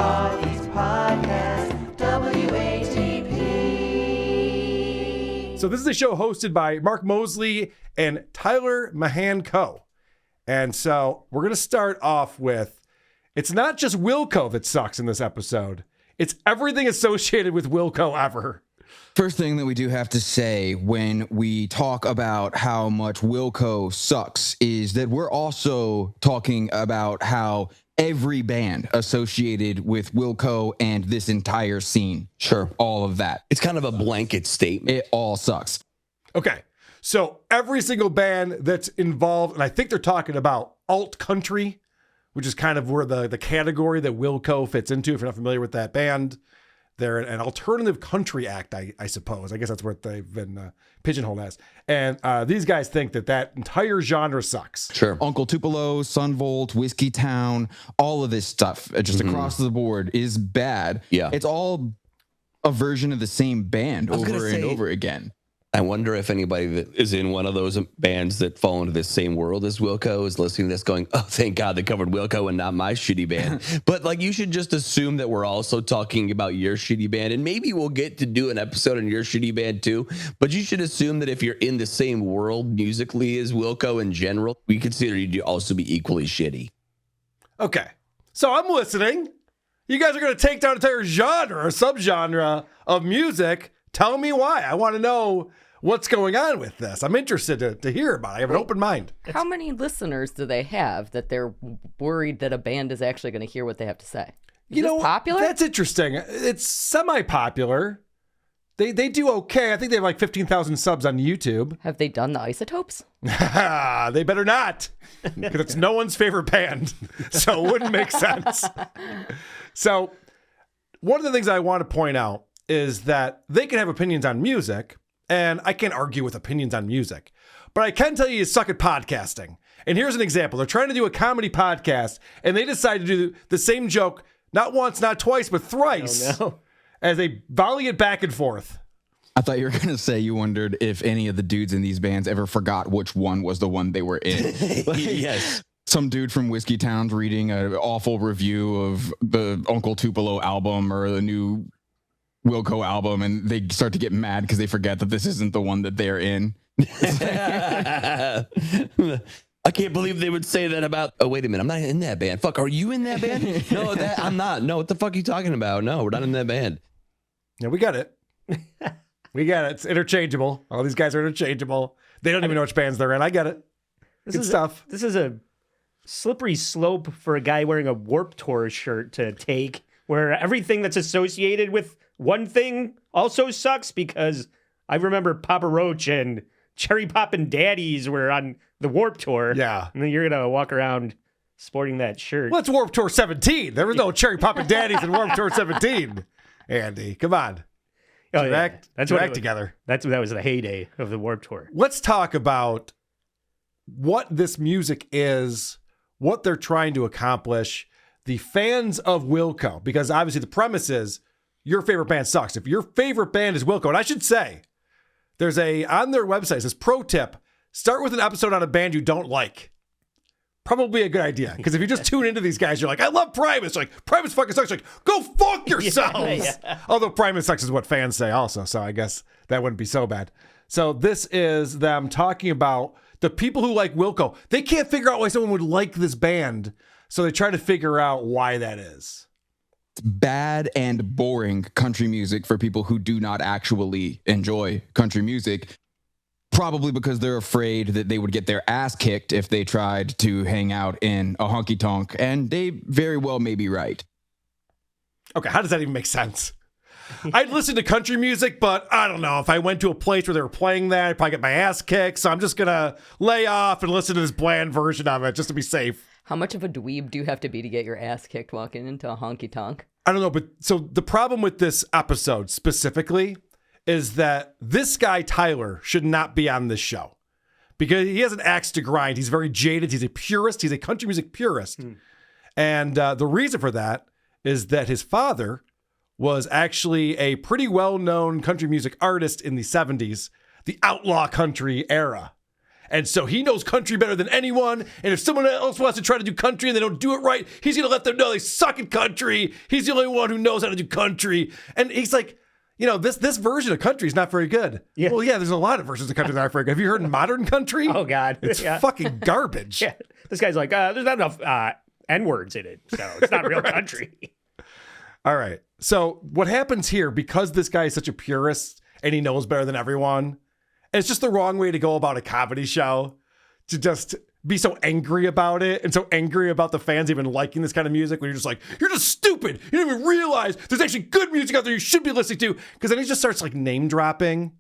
Northeast Podcast, WATP. So this is a show hosted by Mark Mosley and Tyler Mahan-Co. And so we're going to start off with, it's not just Wilco that sucks in this episode. It's everything associated with Wilco ever. First thing that we do have to say when we talk about how much Wilco sucks is that we're also talking about how every band associated with Wilco and this entire scene, sure, all of that. It's kind of a blanket statement. It all sucks. Okay, so every single band that's involved, and I think they're talking about alt country, which is kind of where the category that Wilco fits into. If you're not familiar with that band, they're an alternative country act, I suppose. I guess that's what they've been pigeonholed as. And these guys think that entire genre sucks. Sure. Uncle Tupelo, Sunvolt, Whiskey Town, all of this stuff just across the board is bad. Yeah. It's all a version of the same band over and over again. I wonder if anybody that is in one of those bands that fall into the same world as Wilco is listening to this going, oh, thank God they covered Wilco and not my shitty band. But like, you should just assume that we're also talking about your shitty band, and maybe we'll get to do an episode on your shitty band too. But you should assume that if you're in the same world musically as Wilco in general, we consider you to also be equally shitty. Okay, so I'm listening. You guys are going to take down an entire genre or subgenre of music. Tell me why. I want to know what's going on with this. I'm interested to hear about it. I have an open mind. How many listeners do they have that they're worried that a band is actually going to hear what they have to say? Is this popular? That's interesting. It's semi-popular. They do okay. I think they have like 15,000 subs on YouTube. Have they done the Isotopes? They better not, because it's no one's favorite band, so it wouldn't make sense. So one of the things I want to point out is that they can have opinions on music, and I can't argue with opinions on music, but I can tell you suck at podcasting. And here's an example. They're trying to do a comedy podcast, and they decide to do the same joke, not once, not twice, but thrice, as they volley it back and forth. I thought you were going to say you wondered if any of the dudes in these bands ever forgot which one was the one they were in. Yes. Some dude from Whiskey Town's reading an awful review of the Uncle Tupelo album or the new Wilco album, and they start to get mad because they forget that this isn't the one that they're in. I can't believe they would say that about, oh, wait a minute, I'm not in that band. Fuck, are you in that band? No, I'm not. No, what the fuck are you talking about? No, we're not in that band. Yeah, we got it. We got it. It's interchangeable. All these guys are interchangeable. They don't even know which bands they're in. I get it. Good stuff. This is a slippery slope for a guy wearing a Warped Tour shirt to take, where everything that's associated with one thing also sucks, because I remember Papa Roach and Cherry Poppin' Daddies were on the Warped Tour. Yeah. And then you're going to walk around sporting that shirt. Well, it's Warped Tour 17. There was no Cherry Poppin' Daddies in Warped Tour 17. Andy, come on. That's together. That was the heyday of the Warped Tour. Let's talk about what this music is, what they're trying to accomplish, the fans of Wilco, because obviously the premise is your favorite band sucks. If your favorite band is Wilco, and I should say, there's on their website, it says, pro tip, start with an episode on a band you don't like. Probably a good idea, because if you just tune into these guys, you're like, I love Primus. Like, Primus fucking sucks. Like, go fuck yourselves. Yeah. Although Primus sucks is what fans say also, so I guess that wouldn't be so bad. So this is them talking about the people who like Wilco. They can't figure out why someone would like this band, so they try to figure out why that is. It's bad and boring country music for people who do not actually enjoy country music, probably because they're afraid that they would get their ass kicked if they tried to hang out in a honky-tonk, and they very well may be right. Okay, how does that even make sense? I'd listen to country music, but I don't know. If I went to a place where they were playing that, I'd probably get my ass kicked, so I'm just going to lay off and listen to this bland version of it just to be safe. How much of a dweeb do you have to be to get your ass kicked walking into a honky-tonk? I don't know, but so the problem with this episode specifically is that this guy, Tyler, should not be on this show because he has an axe to grind. He's very jaded. He's a purist. He's a country music purist. And the reason for that is that his father was actually a pretty well-known country music artist in the 70s, the outlaw country era. And so he knows country better than anyone. And if someone else wants to try to do country and they don't do it right, he's going to let them know they suck at country. He's the only one who knows how to do country. And he's like, this version of country is not very good. Yeah. Well, yeah, there's a lot of versions of country that aren't very good. Have you heard modern country? Oh, God. It's fucking garbage. Yeah. This guy's like, there's not enough N-words in it, so it's not real country. All right. So what happens here, because this guy is such a purist and he knows better than everyone, and it's just the wrong way to go about a comedy show, to just be so angry about it and so angry about the fans even liking this kind of music, when you're just like, you're just stupid. You don't even realize there's actually good music out there you should be listening to. Because then he just starts like name dropping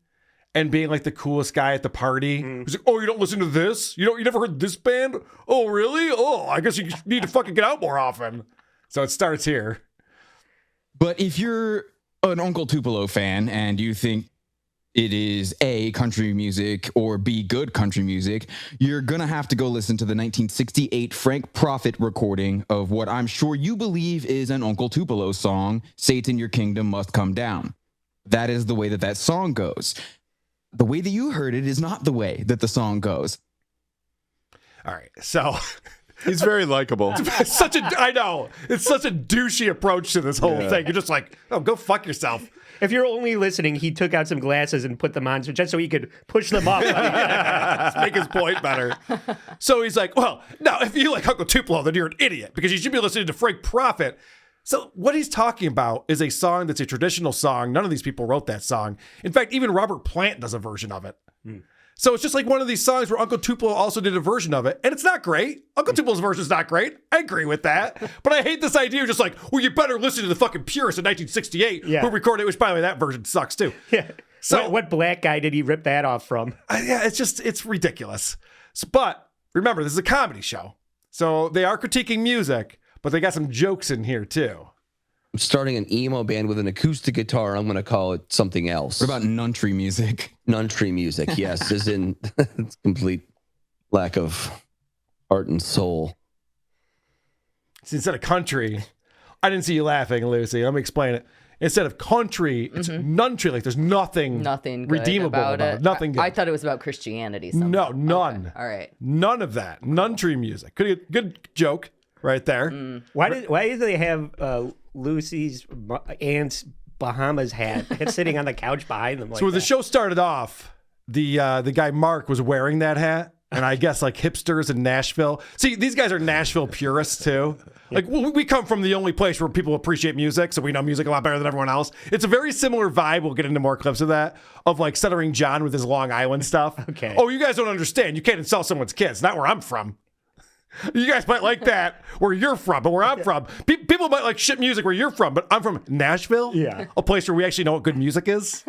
and being like the coolest guy at the party. He's like, oh, you don't listen to this? You never heard this band? Oh, really? Oh, I guess you need to fucking get out more often. So it starts here. But if you're an Uncle Tupelo fan and you think it is A, country music, or B, good country music, you're going to have to go listen to the 1968 Frank Prophet recording of what I'm sure you believe is an Uncle Tupelo song, Satan, Your Kingdom Must Come Down. That is the way that song goes. The way that you heard it is not the way that the song goes. All right. So... He's very likable. I know. It's such a douchey approach to this whole thing. You're just like, oh, go fuck yourself. If you're only listening, he took out some glasses and put them on just so he could push them up. Let's make his point better. So he's like, well, now, if you like Uncle Tupelo, then you're an idiot because you should be listening to Frank Prophet. So what he's talking about is a song that's a traditional song. None of these people wrote that song. In fact, even Robert Plant does a version of it. So it's just like one of these songs where Uncle Tupelo also did a version of it, and it's not great. Uncle Tupelo's version is not great. I agree with that. But I hate this idea of just like, well, you better listen to the fucking purists in 1968 who recorded it, which, by the way, that version sucks too. Yeah. So what black guy did he rip that off from? Yeah, it's ridiculous. But remember, this is a comedy show. So they are critiquing music, but they got some jokes in here too. I'm starting an emo band with an acoustic guitar. I'm going to call it something else. What about nuntry music? Nuntry music, yes, is in complete lack of heart and soul. See, instead of country, I didn't see you laughing, Lucy. Let me explain it. Instead of country, it's nuntry. Like there's nothing good redeemable about it. Nothing good. I thought it was about Christianity. Somehow. No, none. Okay. All right. None of that. Nuntry music. Good joke right there. Why do they have Lucy's aunt's Bahamas hat sitting on the couch behind them? Like So when the that? show started off, the guy Mark was wearing that hat, and I guess like hipsters in Nashville. See, these guys are Nashville purists too. Like we come from the only place where people appreciate music, so we know music a lot better than everyone else. It's a very similar vibe. We'll get into more clips of that, of like Stuttering John with his Long Island stuff. Okay. Oh, you guys don't understand. You can't insult someone's kids. Not where I'm from. You guys might like that where you're from, but where I'm from, people might like shit music where you're from, but I'm from Nashville, a place where we actually know what good music is.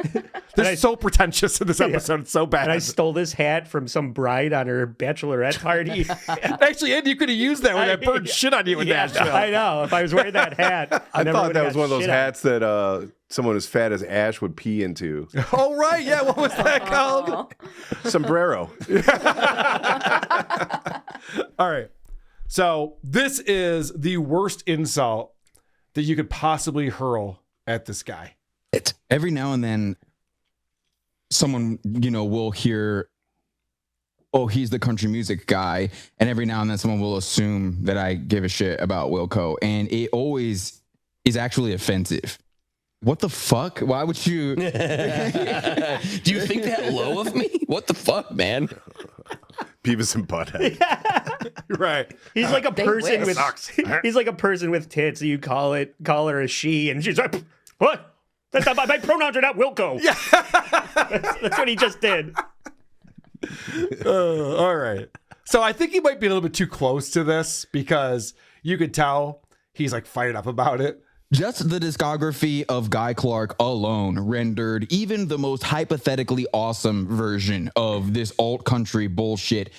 They're so pretentious in this episode. It's so bad. And I stole this hat from some bride on her bachelorette party. Actually, Andy, you could have used that when that bird shit on you in Nashville. I know. If I was wearing that hat, I never thought would've that got was one of those shit on. hats that someone as fat as Ash would pee into. Oh, right. Yeah. What was that called? Sombrero. All right. So this is the worst insult that you could possibly hurl at this guy. Every now and then, someone, will hear, oh, he's the country music guy. And every now and then someone will assume that I give a shit about Wilco. And it always is actually offensive. What the fuck? Why would you? Do you think that low of me? What the fuck, man? Beavis and Butthead. Right. He's like a person wish. with he's like a person with tits. So you call her a she, and she's like, "What? That's not my pronouns are not Wilco." Yeah, that's what he just did. All right. So I think he might be a little bit too close to this because you could tell he's like fired up about it. Just the discography of Guy Clark alone rendered even the most hypothetically awesome version of this alt country bullshit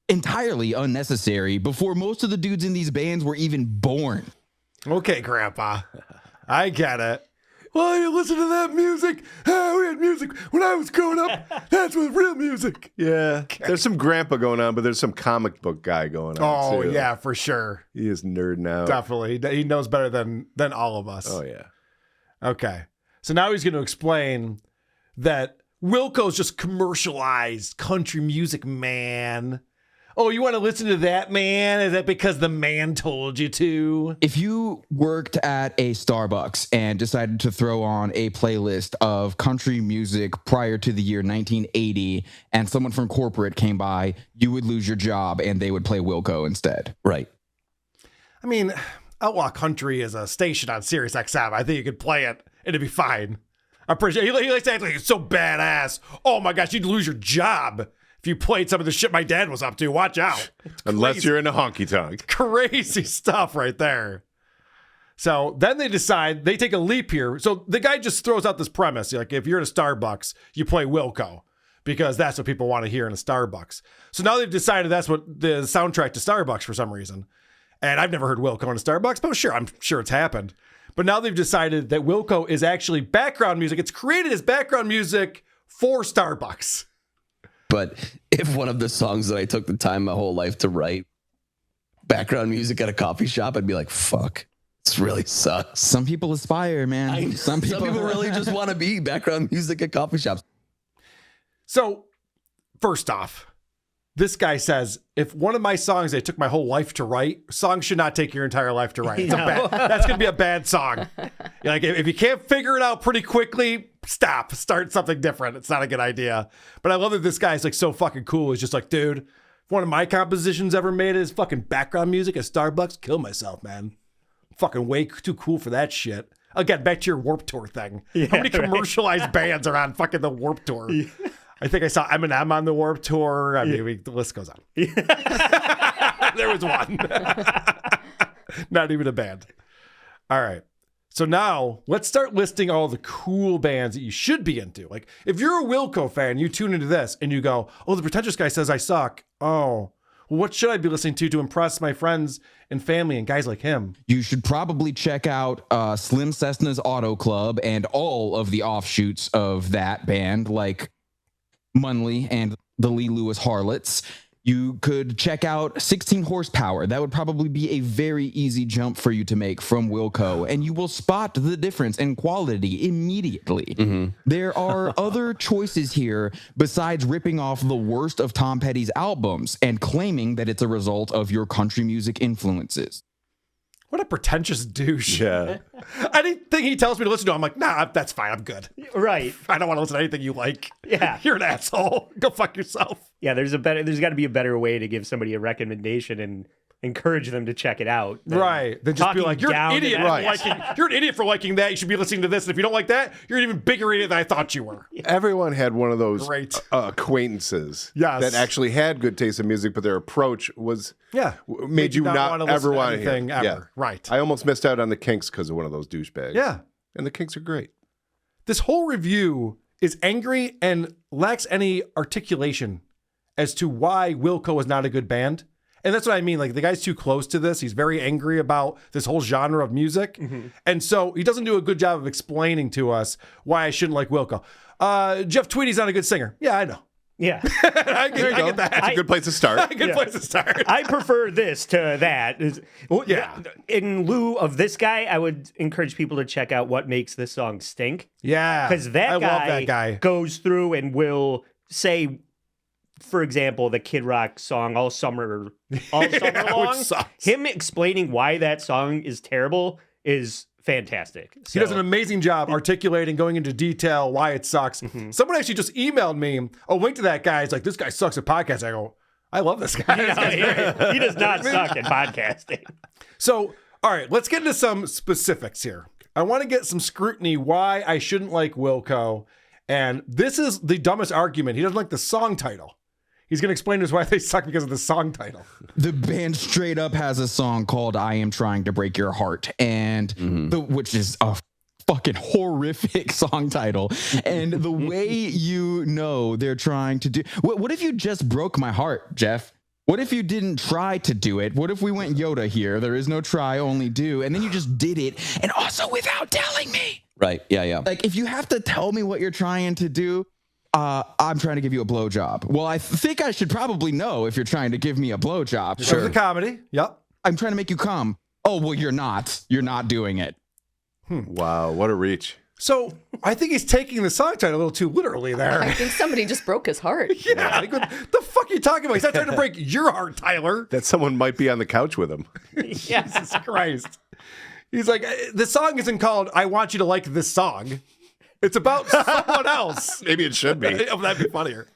entirely unnecessary before most of the dudes in these bands were even born. Okay, Grandpa. I get it. Well, you listen to that music. We had music when I was growing up. That's what real music. Yeah. There's some grandpa going on, but there's some comic book guy going on, Oh, too. yeah, for sure. He is nerding out. Definitely. He knows better than all of us. Oh, yeah. Okay. So now he's going to explain that Wilco's just commercialized country music, man. Oh, you want to listen to that, man? Is that because the man told you to? If you worked at a Starbucks and decided to throw on a playlist of country music prior to the year 1980 and someone from corporate came by, you would lose your job and they would play Wilco instead. Right. I mean, Outlaw Country is a station on Sirius XM. I think you could play it and it'd be fine. I'm pretty sure he likes to act like he's so badass. Oh my gosh, you'd lose your job if you played some of the shit my dad was up to. Watch out. Unless you're in a honky tonk. Crazy stuff right there. So then they decide, they take a leap here. So the guy just throws out this premise. Like, if you're at a Starbucks, you play Wilco because that's what people want to hear in a Starbucks. So now they've decided that's what the soundtrack to Starbucks for some reason. And I've never heard Wilco in a Starbucks, but sure, I'm sure it's happened. But now they've decided that Wilco is actually background music. It's created as background music for Starbucks. But if one of the songs that I took the time my whole life to write, background music at a coffee shop, I'd be like, fuck, this really sucks. Some people aspire, man. Some people really just want to be background music at coffee shops. So, first off, this guy says, if one of my songs they took my whole life to write, songs should not take your entire life to write. That's going to be a bad song. Like, if you can't figure it out pretty quickly, start something different. It's not a good idea. But I love that this guy's like so fucking cool. He's just like, dude, if one of my compositions ever made is fucking background music at Starbucks, kill myself, man. I'm fucking way too cool for that shit. Again, back to your Warped Tour thing. Yeah, how many commercialized bands are on fucking the Warped Tour? Yeah. I think I saw Eminem on the Warped Tour. I mean, the list goes on. There was one. Not even a band. All right. So now let's start listing all the cool bands that you should be into. Like, if you're a Wilco fan, you tune into this and you go, oh, the Pretentious guy says I suck. Oh, well, what should I be listening to impress my friends and family and guys like him? You should probably check out Slim Cessna's Auto Club and all of the offshoots of that band, like Munley and the Lee Lewis Harlots. You could check out 16 Horsepower. That would probably be a very easy jump for you to make from Wilco, and you will spot the difference in quality immediately. Mm-hmm. There are other choices here besides ripping off the worst of Tom Petty's albums and claiming that it's a result of your country music influences. What a pretentious douche. Yeah. Anything he tells me to listen to, I'm like, nah, that's fine. I'm good. Right. I don't want to listen to anything you like. Yeah. You're an asshole. Go fuck yourself. Yeah, there's got to be a better way to give somebody a recommendation and encourage them to check it out. Right. Then just be like, you're an idiot. Right. You're an idiot for liking that. You should be listening to this. And if you don't like that, you're an even bigger idiot than I thought you were. Everyone had one of those acquaintances that actually had good taste in music, but their approach was made you not ever want to hear anything ever. Yeah. Right. I almost missed out on the Kinks because of one of those douchebags. Yeah. And the Kinks are great. This whole review is angry and lacks any articulation as to why Wilco is not a good band. And that's what I mean. Like, the guy's too close to this. He's very angry about this whole genre of music. Mm-hmm. And so he doesn't do a good job of explaining to us why I shouldn't like Wilco. Jeff Tweedy's not a good singer. Yeah, I know. Yeah. I get that. That's a good place to start. Place to start. I prefer this to that. Yeah. In lieu of this guy, I would encourage people to check out What Makes This Song Stink. Yeah. Because love that guy goes through and will say, for example, the Kid Rock song All Summer Long. Him explaining why that song is terrible is fantastic. So, he does an amazing job articulating, going into detail why it sucks. Mm-hmm. Someone actually just emailed me a link to that guy. It's like, this guy sucks at podcasting. I go, I love this guy. He does not suck at podcasting. So, all right, let's get into some specifics here. I want to get some scrutiny why I shouldn't like Wilco. And this is the dumbest argument. He doesn't like the song title. He's going to explain to us why they suck because of the song title. The band straight up has a song called I Am Trying to Break Your Heart, and which is a fucking horrific song title. And the way you know they're trying to do... What if you just broke my heart, Jeff? What if you didn't try to do it? What if we went Yoda here? There is no try, only do. And then you just did it, and also without telling me. Right, yeah. Like, if you have to tell me what you're trying to do... I'm trying to give you a blowjob. Well, I think I should probably know if you're trying to give me a blowjob. Sure. The comedy. Yep. I'm trying to make you come. Oh, well, you're not. You're not doing it. Wow, what a reach. So I think he's taking the song title a little too literally there. I think somebody just broke his heart. Yeah, like, what the fuck are you talking about? He's not trying to break your heart, Tyler. That someone might be on the couch with him. Jesus Christ. He's like, the song isn't called I Want You to Like This Song. It's about someone else. Maybe it should be. Oh, that'd be funnier.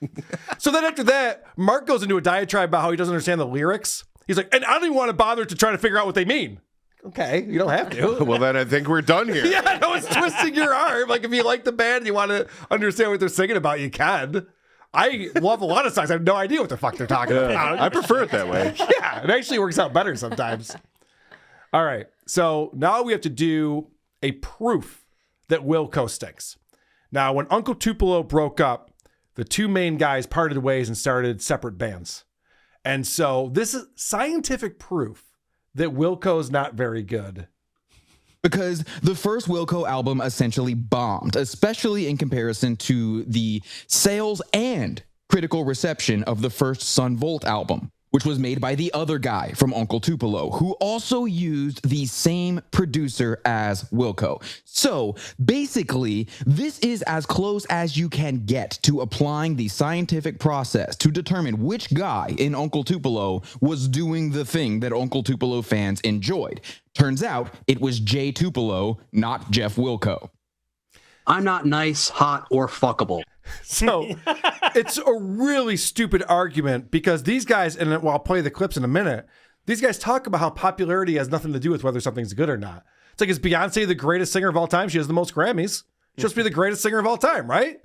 So then after that, Mark goes into a diatribe about how he doesn't understand the lyrics. He's like, and I don't even want to bother to try to figure out what they mean. Okay, you don't have to. Well, then I think we're done here. Yeah, no, it's twisting your arm. Like, if you like the band and you want to understand what they're singing about, you can. I love a lot of songs. I have no idea what the fuck they're talking about. I prefer it that way. Yeah, it actually works out better sometimes. All right, so now we have to do a proof that Wilco stinks. Now, when Uncle Tupelo broke up, the two main guys parted ways and started separate bands. And so this is scientific proof that Wilco's not very good. Because the first Wilco album essentially bombed, especially in comparison to the sales and critical reception of the first Son Volt album, which was made by the other guy from Uncle Tupelo, who also used the same producer as Wilco. So basically, this is as close as you can get to applying the scientific process to determine which guy in Uncle Tupelo was doing the thing that Uncle Tupelo fans enjoyed. Turns out it was Jay Tupelo, not Jeff Wilco. I'm not nice, hot, or fuckable. So it's a really stupid argument because these guys, and I'll play the clips in a minute, these guys talk about how popularity has nothing to do with whether something's good or not. It's like, is Beyonce the greatest singer of all time? She has the most Grammys. She must be the greatest singer of all time, right?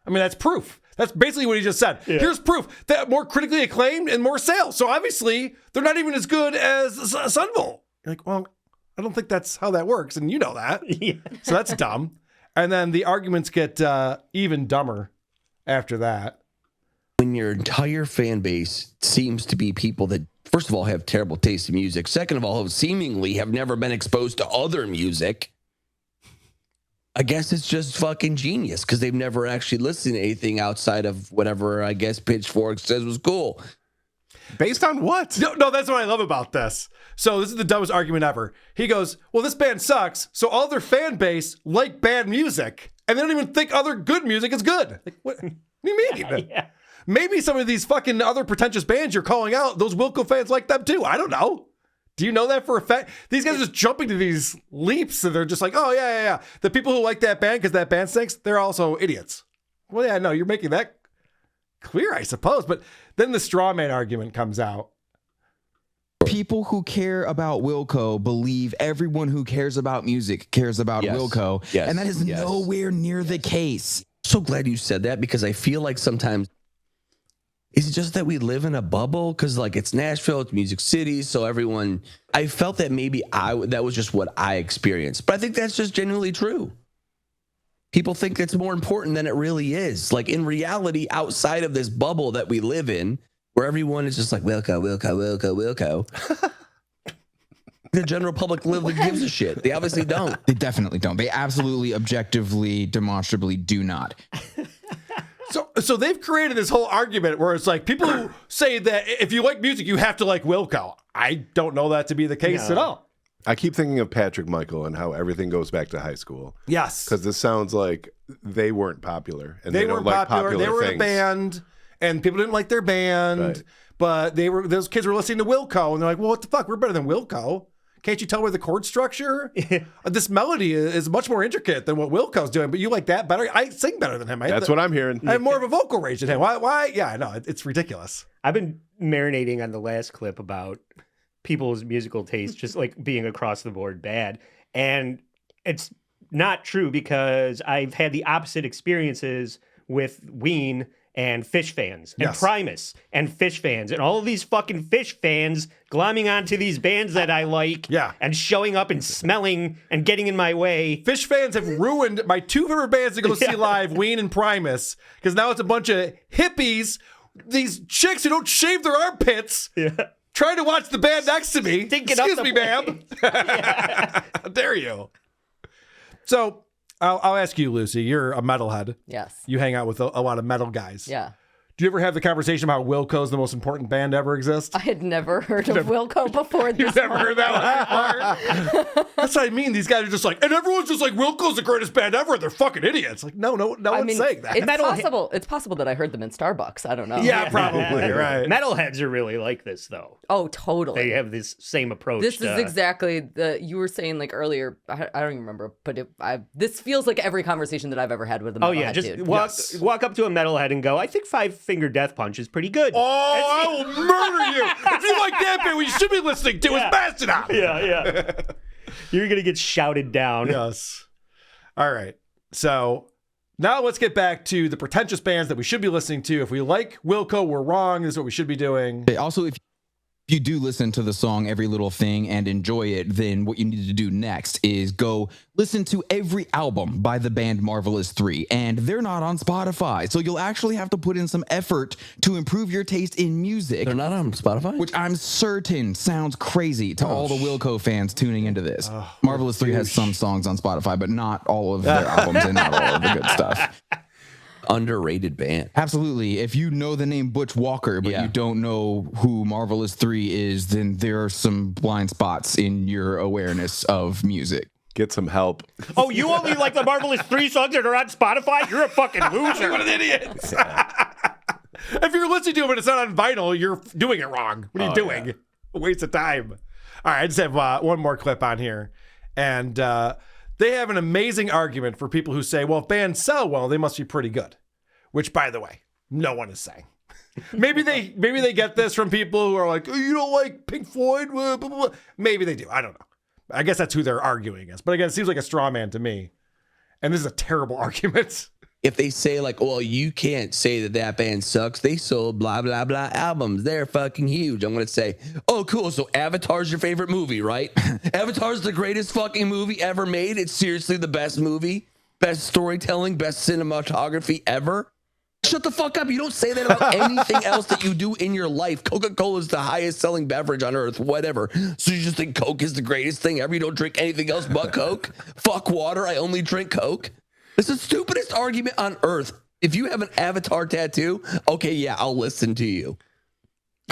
I mean, that's proof. That's basically what he just said. Yeah. Here's proof that more critically acclaimed and more sales. So obviously, they're not even as good as Sunvol. You're like, well, I don't think that's how that works. And you know that. Yeah. So that's dumb. And then the arguments get even dumber after that. When your entire fan base seems to be people that, first of all, have terrible taste in music. Second of all, seemingly have never been exposed to other music. I guess it's just fucking genius because they've never actually listened to anything outside of whatever, I guess, Pitchfork says was cool. Based on what? No, that's what I love about this. So this is the dumbest argument ever. He goes, well, this band sucks, so all their fan base like bad music, and they don't even think other good music is good. Like, what do you mean? Yeah. Maybe some of these fucking other pretentious bands you're calling out, those Wilco fans like them too. I don't know. Do you know that for a fact? These guys are just jumping to these leaps, and they're just like, oh, yeah. The people who like that band because that band stinks, they're also idiots. Well, yeah, no, you're making that clear, I suppose. But then the straw man argument comes out. People who care about Wilco believe everyone who cares about music cares about Wilco. Yes. And that is nowhere near the case. So glad you said that because I feel like sometimes, is it just that we live in a bubble? Because like it's Nashville, it's Music City. So everyone, I felt that maybe that was just what I experienced. But I think that's just genuinely true. People think it's more important than it really is. Like in reality, outside of this bubble that we live in, where everyone is just like, Wilco. The general public literally gives a shit. They obviously don't. They definitely don't. They absolutely, objectively, demonstrably do not. So they've created this whole argument where it's like people who say that if you like music, you have to like Wilco. I don't know that to be the case at all. I keep thinking of Patrick Michael and how everything goes back to high school. Yes. Because this sounds like they weren't popular. And they don't weren't like popular. They were things. a band, and people didn't like their band. Right. But those kids were listening to Wilco, and they're like, well, what the fuck? We're better than Wilco. Can't you tell where the chord structure? This melody is much more intricate than what Wilco's doing, but you like that better? I sing better than him. That's what I'm hearing. I have more of a vocal range than him. Why? Yeah, I know. It's ridiculous. I've been marinating on the last clip about people's musical taste just like being across the board bad. And it's not true because I've had the opposite experiences with Ween and Fish fans and Primus and Fish fans and all of these fucking Fish fans glomming onto these bands that I like and showing up and smelling and getting in my way. Fish fans have ruined my two favorite bands to go see live, Ween and Primus, because now it's a bunch of hippies, these chicks who don't shave their armpits, trying to watch the band next to me. Excuse me, ma'am. How dare you? So I'll ask you, Lucy. You're a metalhead. Yes. You hang out with a lot of metal guys. Yeah. Do you ever have the conversation about Wilco is the most important band ever exist? I had never heard of Wilco before. You've never heard that one before? That's what I mean. These guys are just like, and everyone's just like, Wilco's the greatest band ever. They're fucking idiots. Like, no one's saying that. It's possible that I heard them in Starbucks. I don't know. Yeah, probably. Right. Metalheads are really like this, though. Oh, totally. They have this same approach. This is exactly you were saying like earlier. I don't even remember, but this feels like every conversation that I've ever had with a metalhead. Oh yeah, just walk up to a metalhead and go, I think Five Finger Death Punch is pretty good. Oh, I will murder you. If you like that band, what you should be listening to is Mastodon. Yeah. You're going to get shouted down. Yes. All right. So now let's get back to the pretentious bands that we should be listening to. If we like Wilco, we're wrong. This is what we should be doing. Also, if you do listen to the song Every Little Thing and enjoy it, then what you need to do next is go listen to every album by the band Marvelous 3, and they're not on Spotify. So you'll actually have to put in some effort to improve your taste in music. They're not on Spotify? Which I'm certain sounds crazy to all the Wilco fans tuning into this. Marvelous 3 has some songs on Spotify, but not all of their albums and not all of the good stuff. Underrated band. Absolutely. If you know the name Butch Walker, but you don't know who Marvelous 3 is, then there are some blind spots in your awareness of music. Get some help. Oh, you only like the Marvelous 3 songs that are on Spotify? You're a fucking loser. What an idiot. If you're listening to it but it's not on vinyl, you're doing it wrong. What are you doing? Yeah. A waste of time. All right, I just have one more clip on here. And they have an amazing argument for people who say, well, if bands sell well, they must be pretty good. Which, by the way, no one is saying. Maybe they get this from people who are like, oh, you don't like Pink Floyd? Blah, blah, blah. Maybe they do. I don't know. I guess that's who they're arguing against. But again, it seems like a straw man to me. And this is a terrible argument. If they say like, well, you can't say that band sucks. They sold blah, blah, blah albums. They're fucking huge. I'm going to say, oh, cool. So Avatar's your favorite movie, right? Avatar's the greatest fucking movie ever made. It's seriously the best movie, best storytelling, best cinematography ever. Shut the fuck up. You don't say that about anything else that you do in your life. Coca-Cola is the highest selling beverage on earth, whatever. So you just think Coke is the greatest thing ever? You don't drink anything else but Coke? Fuck water. I only drink Coke. It's the stupidest argument on earth. If you have an Avatar tattoo, okay, yeah, I'll listen to you.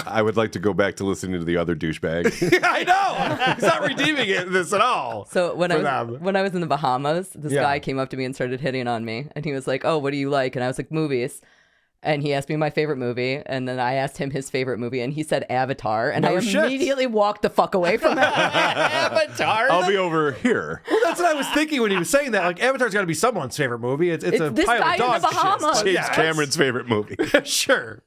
I would like to go back to listening to the other douchebag. I know. He's not redeeming this at all. So when I was in the Bahamas, this guy came up to me and started hitting on me. And he was like, oh, what do you like? And I was like, movies. And he asked me my favorite movie. And then I asked him his favorite movie. And he said Avatar. And I immediately walked the fuck away from him. Avatar? I'll be over here. Well, that's what I was thinking when he was saying that. Like, Avatar's got to be someone's favorite movie. It's a this pile guy of dog in the Bahamas. James Cameron's favorite movie. Sure.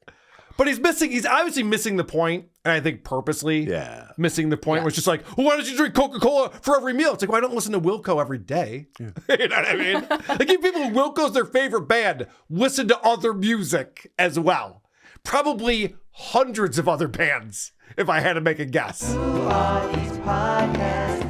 But he's obviously missing the point, and I think purposely missing the point. Was just like, well, why don't you drink Coca-Cola for every meal? It's like, well, I don't listen to Wilco every day. Yeah. You know what I mean? Like, if people who Wilco's their favorite band listen to other music as well. Probably hundreds of other bands, if I had to make a guess. Who are these podcasts?